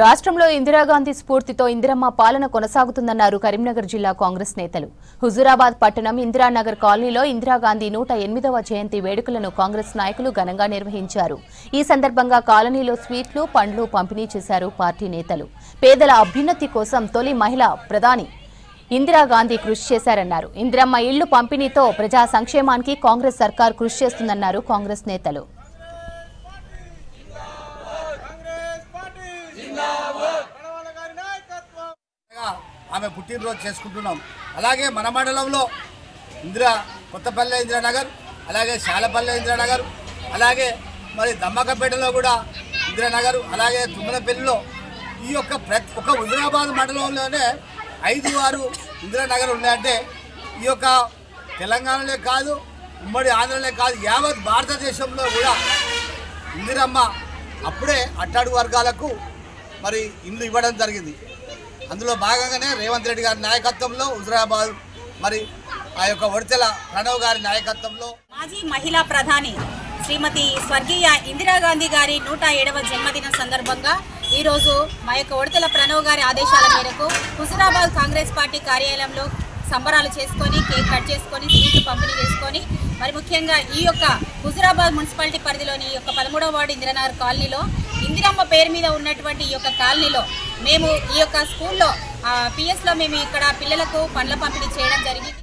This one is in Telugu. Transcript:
రాష్ట్రంలో ఇందిరాగాంధీ స్ఫూర్తితో ఇందిరమ్మ పాలన కొనసాగుతుందన్నారు కరీంనగర్ జిల్లా కాంగ్రెస్ నేతలు. హుజూరాబాద్ పట్టణం ఇందిరానగర్ కాలనీలో ఇందిరాగాంధీ 108వ జయంతి వేడుకలను కాంగ్రెస్ నాయకులు ఘనంగా నిర్వహించారు. ఈ సందర్భంగా కాలనీలో స్వీట్లు, పండ్లు పంపిణీ చేశారు పార్టీ నేతలు. పేదల అభ్యున్నతి కోసం తొలి మహిళా ప్రధాని ఇందిరాగాంధీ కృషి చేశారన్నారు. ఇందిరమ్మ ఇళ్లు పంపిణీతో ప్రజా సంక్షేమానికి కాంగ్రెస్ సర్కార్ కృషి చేస్తుందన్నారు కాంగ్రెస్ నేతలు. ఆమె పుట్టినరోజు చేసుకుంటున్నాం. అలాగే మన మండలంలో కొత్తపల్లె ఇందిరానగర్, అలాగే శాలపల్లె ఇందిరానగర్, అలాగే మరి దమ్మకపేటలో కూడా ఇందిరానగర్, అలాగే తుమ్మలపల్లిలో ఈ యొక్క ఒక హుజూరాబాద్ మండలంలోనే 5-6 ఇందిరానగర్ ఉన్నాయంటే ఈ యొక్క తెలంగాణలో కాదు, ఉమ్మడి ఆంధ్రలో కాదు, యావత్ భారతదేశంలో కూడా ఇందిరమ్మ అప్పుడే అట్టాడు వర్గాలకు మరి ఇల్లు ఇవ్వడం జరిగింది. అందులో భాగంగానే రేవంత్ రెడ్డి గారి నాయకత్వంలో హుజూరాబాద్ మరి ఆ యొక్క ఉడతల ప్రణవ్ గారి నాయకత్వంలో మాజీ మహిళా ప్రధాని శ్రీమతి స్వర్గీయ ఇందిరాగాంధీ గారి 107వ జన్మదిన సందర్భంగా ఈరోజు మా యొక్క ఉడతల ప్రణవ్ గారి ఆదేశాల మేరకు హుజూరాబాద్ కాంగ్రెస్ పార్టీ కార్యాలయంలో సంబరాలు చేసుకొని, కేక్ కట్ చేసుకొని, స్వీట్లు పంపిణీ చేసుకొని, మరి ముఖ్యంగా ఈ యొక్క హుజూరాబాద్ మున్సిపాలిటీ పరిధిలోని ఈ యొక్క 13వ వార్డు ఇందిరానగర్ కాలనీలో ఇందిరమ్మ పేరు మీద ఉన్నటువంటి ఈ యొక్క కాలనీలో మేము ఈ యొక్క స్కూల్లో పిఎస్లో మేము ఇక్కడ పిల్లలకు పండ్ల పంపిణీ చేయడం జరిగింది.